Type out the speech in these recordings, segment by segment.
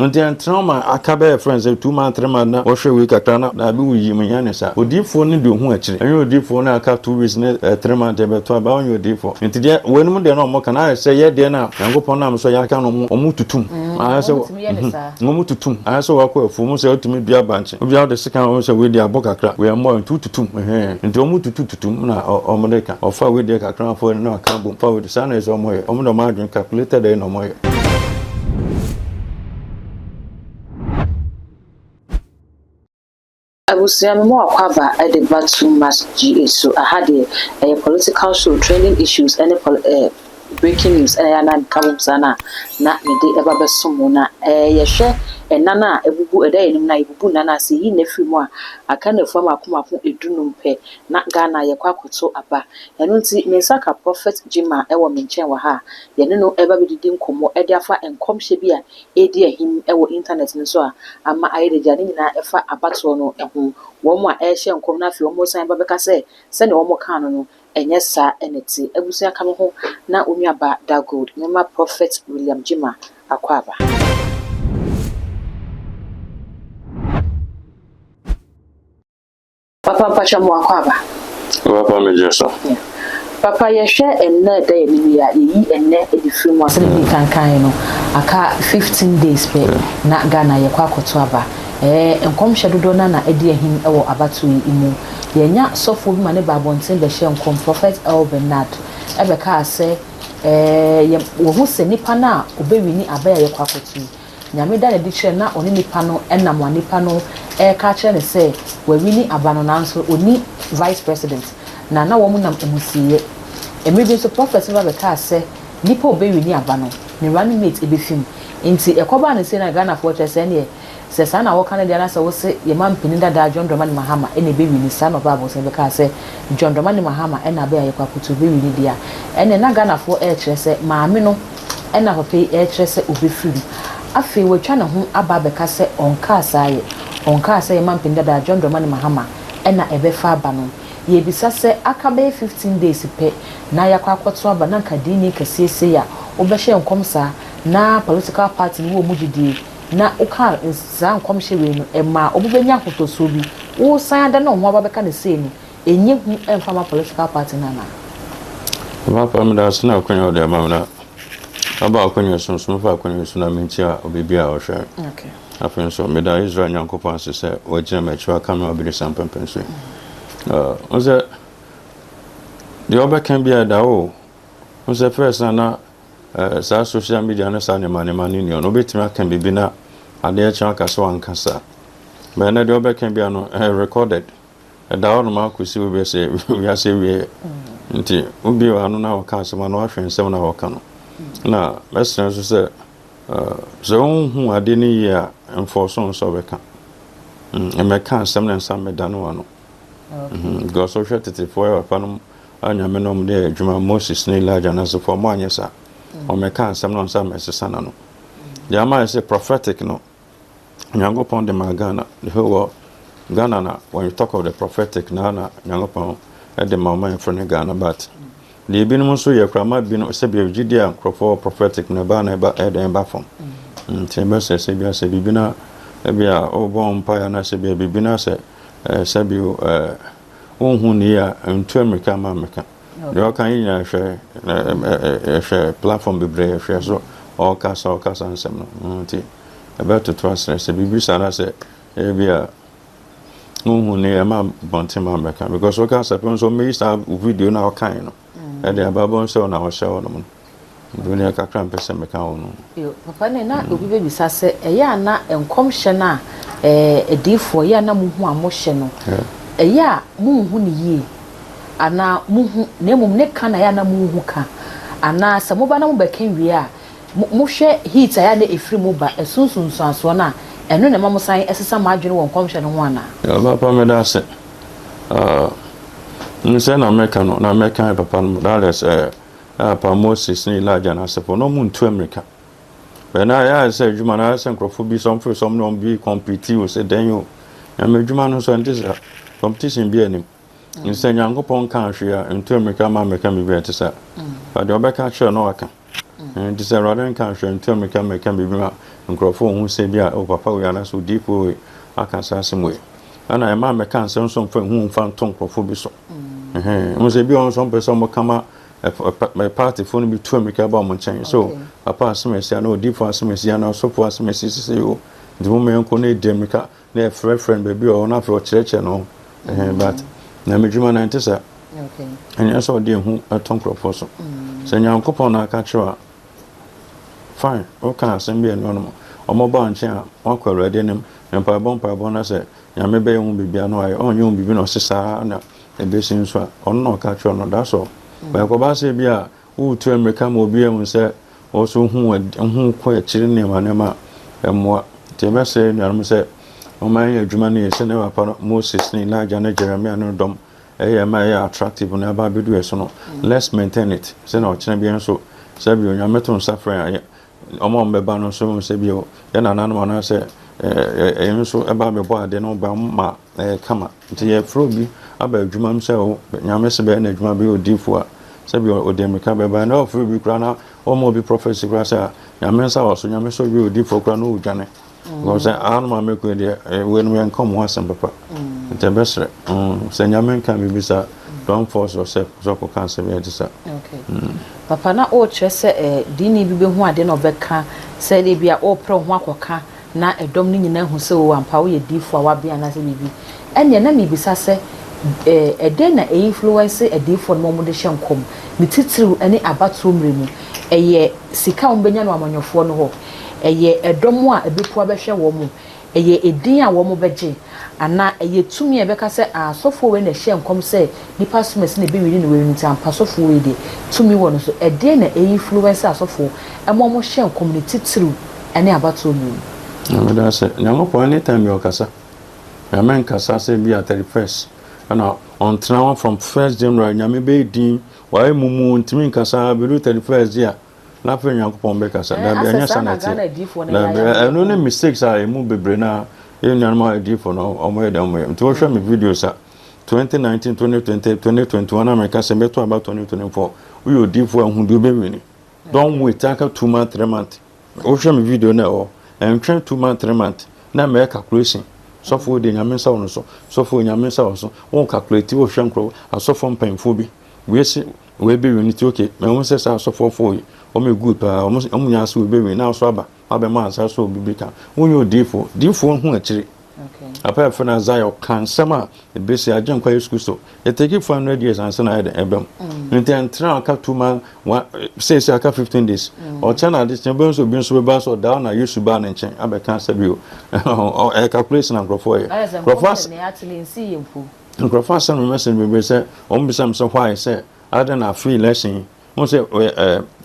nti trauma akabe friends 2 months 3 months na wo hwe we kakra na bi wo yim yan sa odifo ne de hu akire enye odifo na aka 2 weeks ne 3 months e beto aba onye odifo nti de wenum de na mo kana se ye de na yankopon na so ya ka no omu tutum se omu tutum se wakọ afu se otumi bia banche obi awo de sika o se we de abo kakra we mo tutum nti omu tutum na omodeka ofa we de kakra afọ na aka bo fa we de sana so mo do ma adwen calculated e no mo Owusu mo akwaba at the battle mass GA so I had a political show trending issues and breaking news and kabum sana na me de eba besomo na yehwe enana ebubu eda enim na ebubu nana se yi na firi mu a aka na fam akomako edunum pe na Ghana ye kwakoto aba eno nti me saka prophet Jima ewo me nchen wa ha ye ne no eba bedidi nkomo ede afa enkomhye bi a edi ahim ewo internet nso a ama ayede gya ne nyina efa abato no eho wo mo a ehye nkom na afi wo mo san ba beka se ne wo mo kan no enye sa eneti Owusu aka ho na onuaba da gold mema prophet William Jima akwaba Papa mpacha mo akwaba Papa mejeso Papa yehwe enne da yemi ya yi enne edifiri mu asere bi kankan no aka 15 days pe na Ghana ye kwakoto aba enkomhye dodo na edi ahim ewo abatu imu yenya sofo bi mane babonten be hye nkom prophet Bernard ebeka ase wo hu se nipa na obewini abaya ye kwakoto nyame da de kire na oni nipa no enam wa nipa no ka kire ne se wawini abano nanso oni vice president na wo mu nam emusiye emebi so prophet ebeka ase nipa obewini abano ne running mate ebefim nti ekoba ne se na Ghana fortress ene se sana wo kan dia na se wo se ye man pinin da John Dramani Mahama ene be wini sana Bible se be ka se John Dramani Mahama ena be ayekwa kutu be wini dia ene na Ghana fo e kire se maame no ena papa e kire se obefiri afi wo twa ne ho aba be ka se onka asaye man pinin da John Dramani Mahama ena ebe fa aba no ye bisa se aka be 15 days pe na yakwa akoto aba na kadini kasiese ya obehye nkomsa na political party wo mujidi na uka za nkomhye we no ema obubenya hotoso bi wo san da na ho ababeka ne sei ni enye hu emfama political party na Papa me da sna akonya de amana aba akonya sunsun fa akonya suna mentia obibi a ohwe okay afen so me da Israel nyankopon se wajina mechiwa kama obiri sampempenso onse the other can be a dao onse first na sa social media na sa ne mani ni ono betimi kan bibi na ade echa aka so ankasa but na the other can be no recorded dao no ma kusi we be say we are say we nti obi wa no na waka so ma no ahwe nsem na waka no na lesson so say so hu ade ni ya enforce on so beka emeka nsem na nsam meda no wano go social tete for panum anya menom de adwuma Moses ne Elijah na so for mo anyesa o meka nsem no nsam esesa na no the man say prophetic no nyangopon de magana the whole Ghana na when you talk of the prophetic na nyangopon e de mama in front of Ghana but the binum so ye krama bi no se bi gidi an crofo prophetic na ba e de ba fom tembe se bi se bi na e bi a o bon pa ya na se bi na se bi hu ni ya ntu America ma America the kan yin ya hwe platform bebre hwe so o kasa nsem no nti about to trust se bi sana se e bi a hu ni ya ma bonte ma America because o kasa pe so me sta video na o kan no e de ababon se na o hye no dunia kakra mpese meka wono yo papa ne na obi be bisa se eya na enkomhye na edifo ya na muhu amohye no eya muhu ni yi ana muhu na mum ne kana ya na muhu ka ana se mo ba na mo be kan wi a mo hwe heat ya na efiri mo ba esunsun so na eno ne mamo san esesa ma adwene won komhye no ho ana ya papa me da se nse na meka no na meka papa no da pa Moses ni Elijah na sepo no muntu America when I say adwuma na say nkrofo bi some no bi compete o say den yo na adwuma no so ntisa competition bi anim nse nyankopon kan hwe a ntu America ma America mi bi etisa but the obeka hwe no aka ntisa rather kan hwe ntu America bi ma nkrofo hu se bia o papa we ana so dipo we aka asase we ana e ma me kan se nso mfa hu mfa nton nkrofo bi so mo se bi on so person mo kama party phone bi to America ba mo nchen so papa asemesi ana odipo asemesi ana so po asemesi se yo ndi mo me nko na edi America na friend baby o na fro chereche no but na medjuma na ntesa and so dey hu aton nkrofo so se nyankopon na aka chewa fine okay asem bi eno no omo ba nchen a wakwara de nem mpa bon na se nyame be hu bibia no aye onye hu bibi no sesa na ebesin so a ono no ka chwo no da so ba ko ba se bia wo tu America ma obi hu se o so hu ko e chire ne ma emwa te be se nyarum se o man ya adwuma ne se ne papa Moses ne Elijah ne Jeremiah no dom ma ya attractive na ba bedu eso no let's maintain it se na o chine bi enso se bi onyame to nsafran omo mbeba no so se bi o ya na nanu na se enso eba be bo ade no ba ma kama nti ye fro bi aba adwuma m se o nyame se be na adwuma bi odifo a se bi o de meka be ba na o fro bi kra na o mo bi prophecy kra se nyame sa o so nyame so bi odifo kra no udwane go se anu ma me ko de we no en come one sem papa nti besre se nyame kan bi bisa don't force yourself so ko kan se be disa okay papa na o kire se dini bi be hu ade na obeka se de bia o pro ho akoka na edom ni nyina hu se o ampa wo ye difo a wa bia na se bibi ene na mi bisa se ede na influence edifo no mo de hyenkom ni titiru ene abato mremu eye sika wo benya no amanyofo no ho eye edom a ebepu abehwe wo mu eye edin a wo mo beje ana eye tumi ebeka se asofo we na hyenkom se nipa sumes na ebewi ni we nti ampa sofo we de tumi wo no so ede na influence asofo emo mo hyenkom ni titiru ene abato mremu na da se nyango po anytime yo kasa ya men kasa se bi at 31st ana on travel from 1st January nyame be din wa emumu ntimi kasa be 31st ya na fe nyango po be kasa da be anya sanati na no ne mistakes are emu bebre na e nyanma edi for no omo e da omo nti wo hwe me videos a 2019 2020 2021 America se beto about 2024 we odi for ahudu be wini don't wait aka 2 months 3 months wo hwe me video na o and 2 months 3 months na make calculation so for the nyame nsa wono so for nyame nsa wo so won calculate wo hwenkro asofo mpanfo bi we se we be unity okay me won se asofo for o me good pa o nya so we be na so aba ma asa so bibika won yo difo hu akire okay apa fa na zayo kan sama e be se agen kwa yesu so e take 400 years and sana ebem nti entra aka 2 man say aka 15 days o chana this be so bi so be ba so down na yesu ba na nchen aba kan sabio o e calculation and grofo ne atli nsi yemfu grofo san me message be say o mbisa mse why say ada na free lesson mo say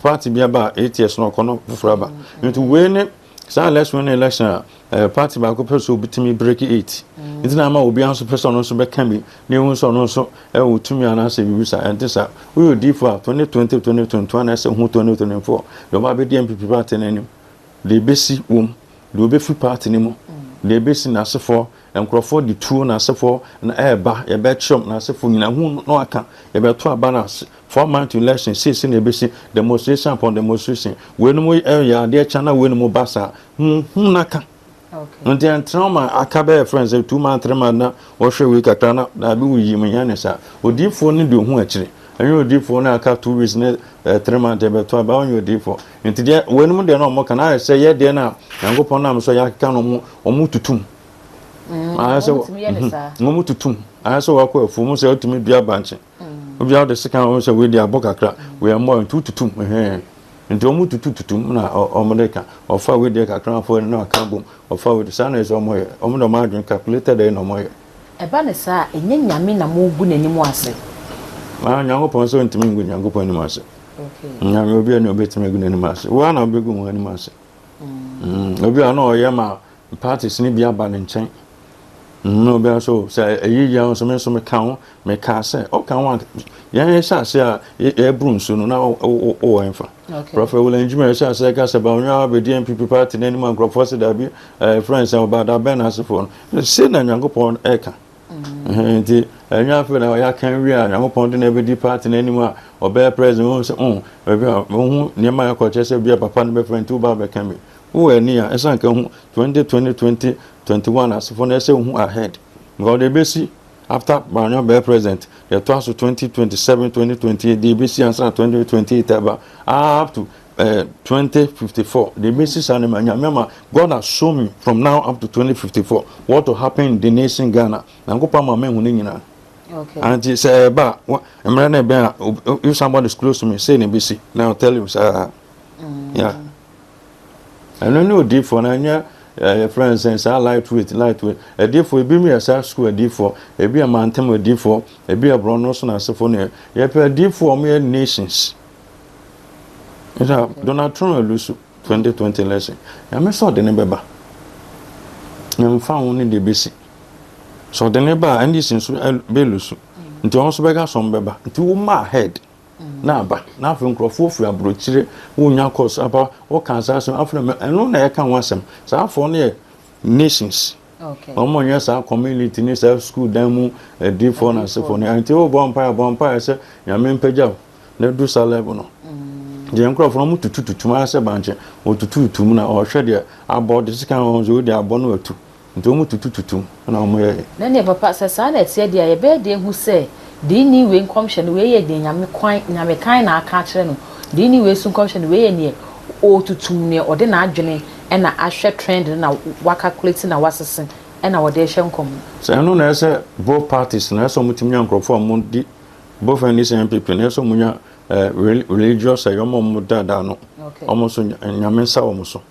party bi aba 8 years no kono fufura ba nti we ne sa less when election party ba ko person obitimi break 8 nti na ma obi anso person no so be kan bi ne hu so no so otumi ana se bi bisa entisa we odi for 2020 2021 na se hu 2024 do ma be di NPP party na nim de besi wom de obefi party ni mo de besi na sefo enkrofo di tuo na sefo na eba ye be chom na sefo nyina hu no aka ye be to aba na 4 month election see na ebesi demonstration upon demonstration we no mo ya de chana we no mo basa hu naka okay nti trauma akabe friends 2 month 3 month na wo hwe we kakra na bi wuyi menya ne sa odifo ne de hu akire enye odifo na aka 2 weeks ne 3 month be to aba onye odifo nti de we no mo de no mo kana se ye de na yankopon na mo so ya ka no mo omu tutum se ngomu tutum se wako afu mo se otumi bia banche obi out the second one say we dey abokakra we are more tutum nti omu tutum na omodeka ofa we dey kakra fo na aka bom ofa we say na is omoye omodo ma adwen calculated dey no moye eba ne sa enye nyame na mo gu nanimu ase nyankopon so ntimi ngu nyankopon ni ase okay nyame obi na obetimi gu nanimu ase wa na obegu mo nanimu ase obi ana oye ma parties ni bia ba ne nchen no be so say eyi ya so me kan me ka say o kan wan yan sha say e brun so no na o enfa prophet will engineer sha say ka say ba onwa be di NPP party na anyone crop force da bi friends and about that ben asifo no say na nyankopon e ka nti enwa fe na ya kan wi a nyankopon de na be di party na anyone o be president o say be hu ne ma ya ko che say bi papa no be friend to ba be kan bi who are near as I can 2021 as for say who ahead. Because the BC after Barnum Bear President, the toss of 2027, 2028, the BC answer 2028 up to 2054. The basis and remember God has shown me from now up to 2054 what will happen in the nation Ghana. And go pa my men who Okay. and he say about if somebody is close to me, say in BC. Now I'll tell you, yeah. I don't know deep for Nanya. Friends and say lightweight. A deep for be me as a school a deep for a be a mountain a deep for a be a bronos and a sophonia. Yep, a deep for mere nations. Donald Trump Owusu 2020 election. I saw the neighbor. I'm found in the BC. So the neighbor and this is Belusu. Into also beggar some beba. To my head. Now, but now from Crawford for a brochure, who now calls about what cancer after and no, I can want some. So for near nations. Okay. One years our community needs a school demo, a deep phone and so forth. Until Bempah, say, Yamin Pejao, they do Salebono. The uncle from to my bunch or to Muna or Shadia about the second ones with their bonnet or two. To and I'm then never pass a sign that said, "Dear, a bed who say, Dini win commission way, then Yami kind of catcher, Dini way soon commission way near, or to near or then adjoining, and I share trend and I waka collecting a wasserson, and our day shall come." So I know as both parties, and so much young crop for Mundi, both and this NPP, and so much religious, a young dano, almost in Yamin Sawamuso.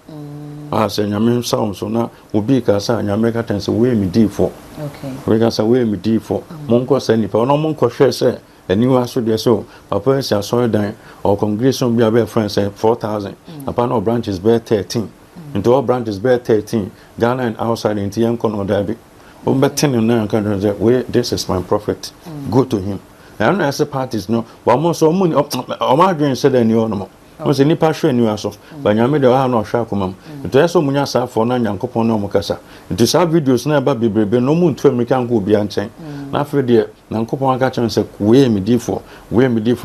I say Yamin Sounds so now will be Casa and Yamaka tends away me deep for. Okay. We can say away me deep for. Monco send if no monco share say, and you are so dear so, Papa is a soil dying or congregation be a bear friend say 4,000. Upon all branches bear 13. Into all branches bear 13. Ghana and outside into Yankon or Derby. But 10 and 9 countries that way, this is my prophet. Go to him. And as a parties no, but most of money or my dream said any ornament. Was any passion you ask of, but you made a no shakumam. It is so much for Nanyankopon no Mocasa. It is our videos never be brave, no moon to American go be unchained. Now for dear, Nankopon catch and say, where me for,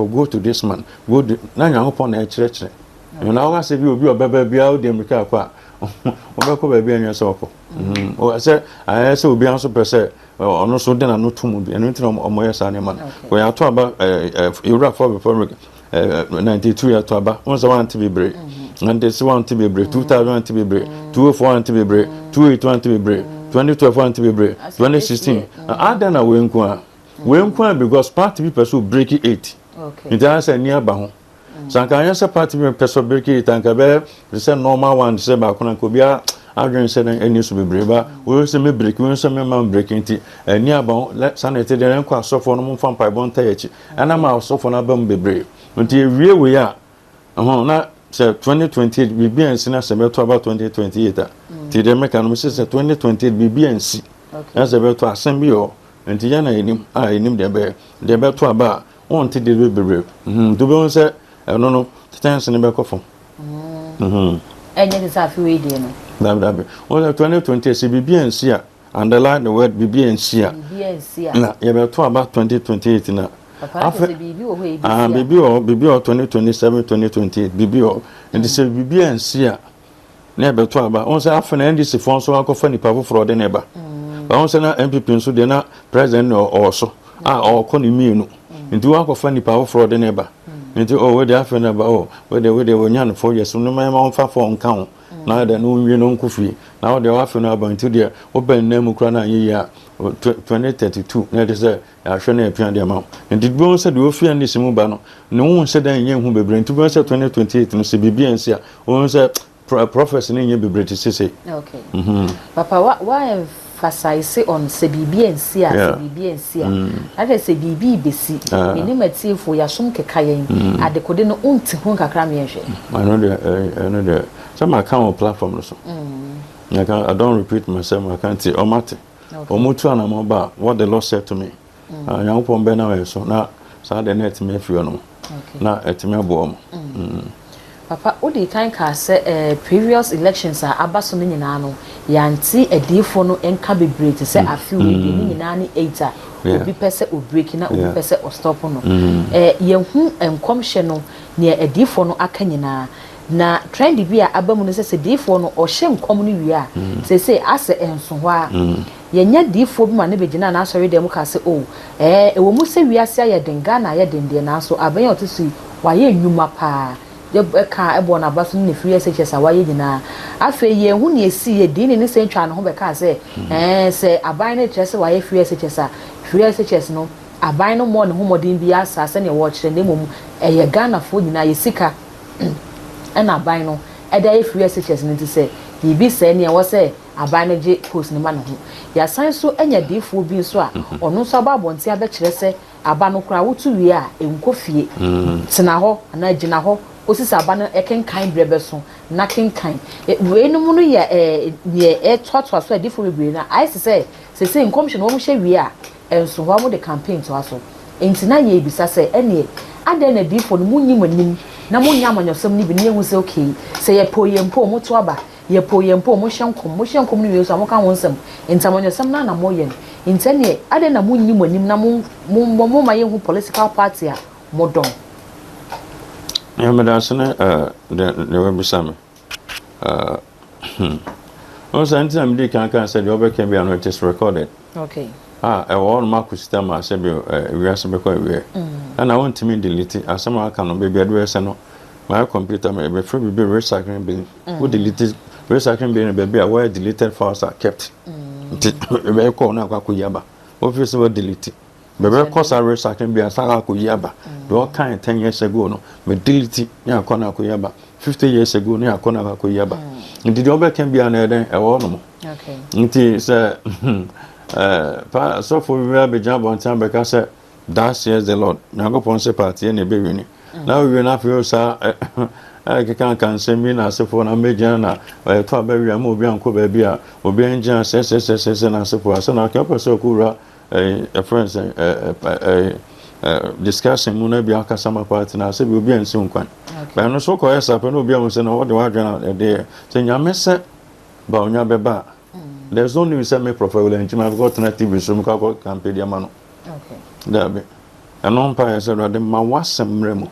go to this man, go to Nanyankopon a church. You know, I said you will be a baby out the America qua. Or baby and your circle. Or I said, I will be answered per se, or no so then I know two movie and interim on my son. We are talking about Iraq for the 92 years to about once I want to be brave, and this one to be brave, 2000 to be brave, 204 to be brave, 281 to be brave, 2012 to be brave, 2016. I don't know when because part of people who break it 8. It has a near bound. So I answer part of people break it and Cabe, the same normal one, say about Konakobia. I didn't say any to be brave, but we also may break, we also may breaking tea, and near bound, let sanity then quite so for no fun by one touch, and I'm also for a be brave. Until real we are, not say 2028 BB and Sina about 2028. Till the mechanism says 2028 BB and C. As about to assembly or and Tiana in him the bear, the bear to a bar, on till the brave. To be say, I don't know, stands in the back of him. And it is half way, dear. Well, 2020 BB and C. Underline the word BB and C. You about to about 2028 now. BB or 2027, 2028, BB or and this is BB and Sia. Never to about once after and this phone so I funny power for the neighbor. But once an NPP so they're not president or so. Or Conimino. Into our funny power for the neighbor. Into where they are about where they were young 4 years, so no man on far for count. Now they know you know coffee. Now they are often about into their open name Ukraine year 2032. That is I shall not appear the amount. And did Bone said you fear this mobile? No one said that young who be bring to 2028 and CBB and see. One said professor in your British say. Okay. Papa, why emphasize on CBB and see CBB and see? That is a BB BC. You name it for your son Kakayan at the Codino Unti Hunka Cramian. I know the some account platform also. I don't repeat myself, I can't say Omate. Or Mutuana Moba, what the Lord said to me. Young Pom Benaway, so now, Saturday night, me if you know. Now, at me bomb. Papa, what do you think? I say previous elections are Abbasoni Nano, Yanti, a defono, and Cabby Breed to say a few in Nani 8 will be person or breaking up, or person or stopping. Young and commissioner near a defono Akanina. na trend bi a abamu no se difo no o hye nkom no wi a se ase enso ho a yenya difo bi ma ne begina na asori dem ka se o ewo mu se wi ase ya denga na ya dende na so aban otusu waye nnwuma pa ka ebo na baso ne free SHS a waye nyina afa ye hu ne esi ye din ne se ntwa no ho be ka se se aban ne kyerɛ se waye free SHS a free SHS no aban no mo ne ho modin bi asase ne wo kyerɛ ne mom eye Ghana fo nyina ye sika na aban no eda ye free SHS ne ti se yibi se ne wo se aban ne je post ne ma ne ho ya san so enya difo bi so a ono so aba bonti abe kyerɛ se aba no kra wotu wie a enkofie tena ho na gina ho osisi aba no ekenkan brebe so na kenkan we no mu no ye ye twatwa so difo bebre na I say commission wo mu hye wie a enso ho mo de campaign to aso enti na ye bisa se ene ade na difo no munyi manim na munya amanyosem ni bi ne hu se okay se ye poyempo mo to aba ye poyempo mo hyenkom ni we so mo kan wonsem enti amanyosem na mo ye enti ne ade na munyi manim na mo ma ye hu political party a mo don ya medasene de we bisame on santi am di kan say the obeke be an just recorded okay e won ma ku system a say be we ase be ko we and I want to me delete asama aka no be be do ese no my computer me be free be recycling bin we delete recycling bin be a where deleted files are kept be ko na kwa yaba office we delete bebe kosa recycling bin asaka ko yaba do kind 10 years ago no me delete ya akona ko yaba 50 years ago no ya akona ko yaba ndidi obeke bi an eden e wo no okay nti say pa so for we be jump on time because say that years the Lord na go pon say party na be wini now we na feel sa kan say me na say for na meja na to ba wi am obi anko ba bi a obi enja say na say for so na ka person ko ra a friends discussion mu na bi aka sama party na say obi ensi nkwan ba no so ko yesa pe no obi am say na what the wadwa dey say nyame say ba onya be ba there's no news me profile and I've got an TV so mko campaign dia mano okay that be and on pa say that ma wasem remo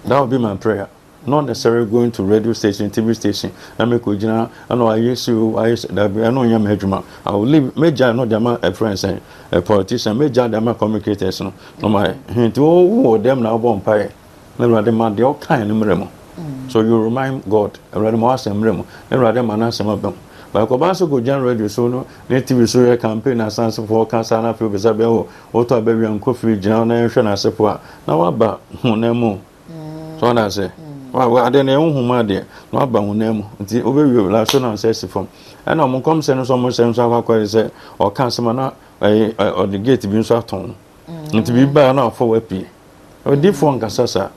that will be my prayer not necessarily going to radio station TV station and make ojina and I yesu I that be I know nyam adwuma I will leave major no jama a friends and a politician major dem communicators no my hint oh them na bon pa na rade ma de all kind remo so you remind God rade ma wasem remo na rade ma na asem abam ba ko ba so go jan radio so no na TV so your campaign na sans for cancer na feel be say be o to abawi anko free jan na hwe na sepo a na wa ba hunemu so na say wa ade na ehunhuma de na wa ba hunemu nti obewi la so na say sifom e na mo kom se no so mo se so akwa say o kan se ma na o the gate bi so aton nti bi ba na afọ wapi o di fo nkasasa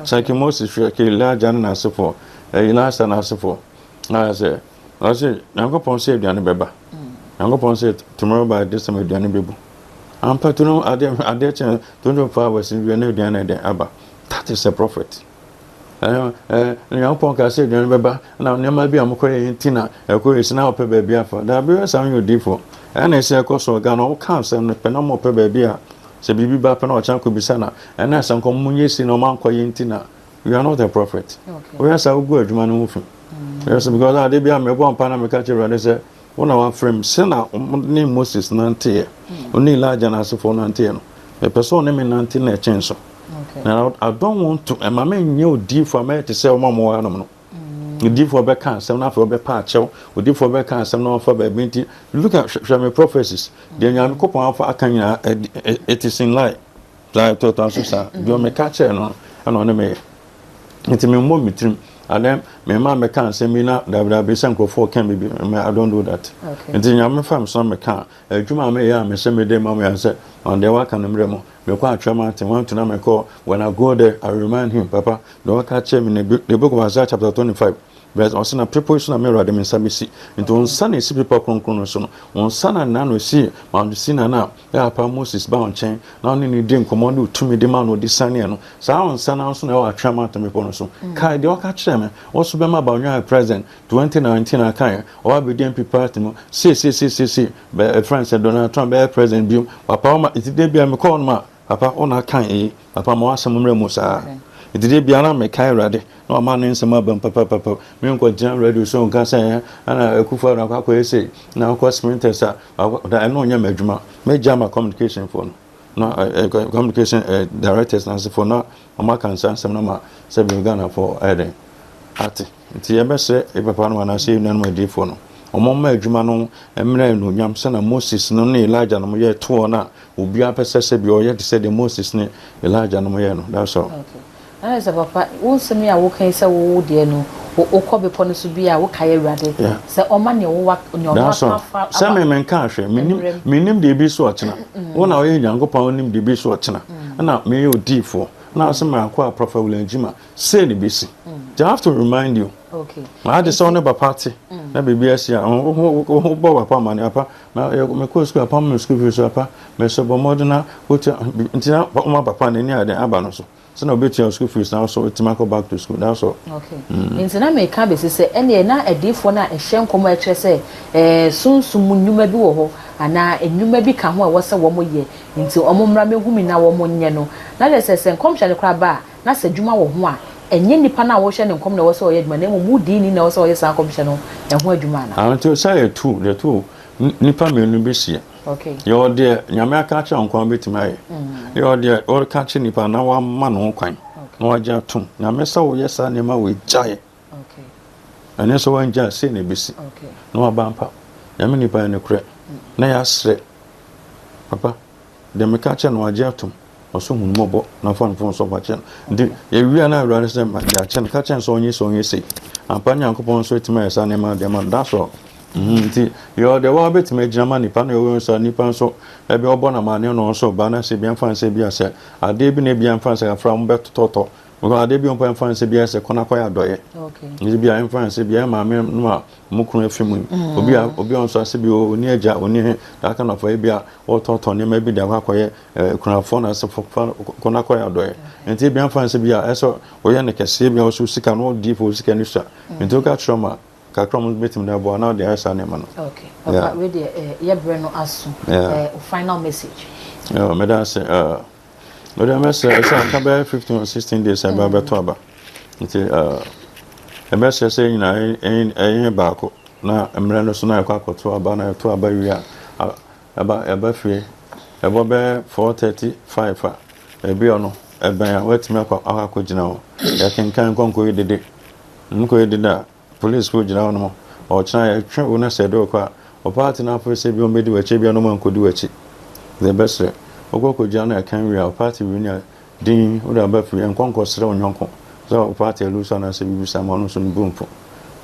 sakimosis hwe ke la jan na sepo ina sa na sepo na say I say, I'm going to say Diana Beba. I'm going to say tomorrow by this time, Diana Bibu. I'm part to know, I dare 24 hours in Vienna, Diana de Abba. That is a prophet. And young punk, I say, Diana Beba, and I'll never be a Mokoy in Tina, a Koy is now per baby. There be some you did for. And I say, of course, gun all counts and Penamo per baby. Say, Bibi Bapan or Chanko Bisana, and as some communities in Oman in Tina. We are not a prophet. We are so good, man. Yes, because I did be a one Panama catcher and they say, one of our friends, Sena, name Moses Nantier, only large and as for Nantier. A person named Nantin Chenso. Now, I don't want to, and my man knew deep for me to sell more animal. You deep for back cancer, not for back patch, or deep for back cancer, not for back binty. Look at Shami prophecies. Then you have a couple of it is in light. I thought I said, you may catch it, and on the may. It's a more between. And then my mama can't say me now that be some for can be I don't do that. Okay. And then I'm from some can. Juma may I say me dem mama say on the work and remo. Me quite trauma to want to know me call when I go there I remind him papa don't catch him in the book of Isaiah chapter 25. But also na preparation na mirror dem sabisi into on son is people konkron so on son and na no see man see na na ya pa Moses ba on chen na on ni dem command to me dem man no disane no sa on son na so na wa twama to me kono so kai de waka kire me also be ma ba onwa president 2019 akai o be NPP party no see be friend said Donald Trump be president bi papa ma it dey bia me call ma papa ona kan papa ma asem mre mo sa it did be an make ready no man in some Bempah me uncle John radio so can say and I could for a say now cost me that I know your major major communication phone no communication directors and for now my concern some number 7 Ghana for adding at the embassy if a pan when I see none my dear phone Omoma adwuma no emre no nyam se na Moses no ne Elijah no ye to na obi apese bi o ye de se de Moses ne Elijah no ye no that's all. Okay. Na say papa won se me a wo kan se wo de no wo ko be pono so bi a wo kaye urade se oma ne wo nyo fa se me men ka hwe menim de bi so ochena wo na o ye nyankopon onim de bi so ochena na me ye odifo na se me akwa Prophet William Jima say ne besi. They have to remind you. Okay. I had son of a party. Na BBS ya who bow upon money upper. My co school upon my school fees upper. My submodena, which until my papa near the Abanos. So no bit your school fees now, so to go back to school. That's all. Okay. Intina may come say any na a day for na a shem come say soon soon you may do and now a new maybe come was a woman year into Omumra me whom in our moniano. Now let's say come shall crab bar. Na se djuma wo ho a enye nipa na wo hye ne nkom na wo so ye djuma na mu di ni na wo so ye san komhye no e ho adjuma na anto say two the two nipa menu be hye okay yo de nyame aka cha nkwan betima ye yo de or ka che nipa na wa ma no kwan na wa ja tum nyame sa wo ye sa ne ma we jaye okay ane so wan ja se ne besi okay na wa bampa nyame nipa ne kure na ya sre papa de me ka che na wa ja tum oso hunmobo na fon so bachen ndi ye wi na awra se ma ja chen ka chen so onye sei ampanya nkopon so etima esa ne ma de ma da so nti yo de wa betima ginama nipa na yo so nipa so e bi obo na ma ne no so ba na se bi amfa se bi ase ade bi na bi amfa se afra mo betototo mo ade bi amfa amfa se bi ase kona kwa adoye okay ni bi amfa se bi ma me no mo kunu afimu obi on so ase bi oni aja oni da kana fo bi a ototo ne ma bi da kwa koye kuna fo na se kona kwa adoye nti bi amfa se bi a eso oye ne kese bi o so sika no di fo sika ni sha nti ka trauma kakrom betim na bo na de asa ne ma no okay papa we de ye bre no aso final message me da say no the message say ka be 15 or 16 days about to aba nti the message say na en ba ko na emre no so na akwa to aba na to aba wi a aba fie ebo be 4:35 ebi ono eben a wetime akwa gina ho ya kenkan konko yedede nko yededa police ko gina ho no o chana ya twa wona sedo kwa o party na afọ se bi o medi wache bi no man ko di wachi the best ogoko gina na kan wi a party wi ni din o da ba fi en konko sere onyonko so o party luso na se bi bisa mo no so nbumfo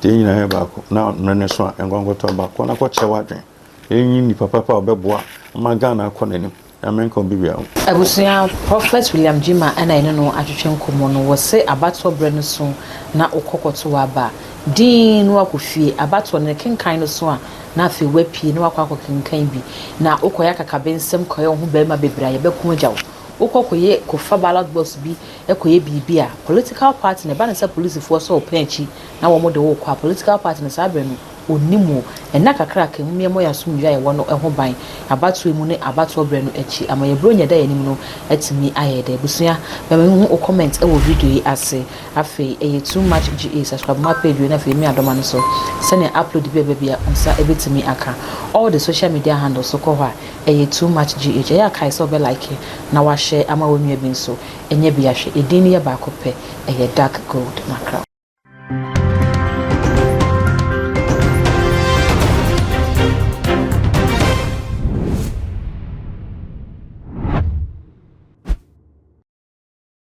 de nyina he ba ko na mrene so en konko to ba ko na ko chewa dwen enyi ni papa obeboa ma Ghana akọ nanim amen ko bibia abusia Prophet William Jima ana ene no atwetwe nkomo no wo se abato bre no so na okokoto wa ba din no akofie abato ne kenkan no so a na afi wapie no akwa kenkan bi na okoya kakabensem koye ho ba ma bebra ye beku agyawo okokoye kofa ballot box bi ekoye bibia political party ne ba na say police force o penchi na wo mo de wo kwa political party ne sabre no onimu ena kakra ka mmemo ya sumdwa ye wono eho ban abato emu ne abato bre no echi ama ye bro nya da yanim no atimi ayede busua ba me hu o comment e wo video yi ase afi eye too much ga subscribe my page na fi mi adoma no so sene upload bi bia onsa ebetimi aka all the social media handles so ko ha eye too much ga ya kai so be like na wa share ama wonu bi so enye bia hwe edin ye ba ko pe eye dark gold makra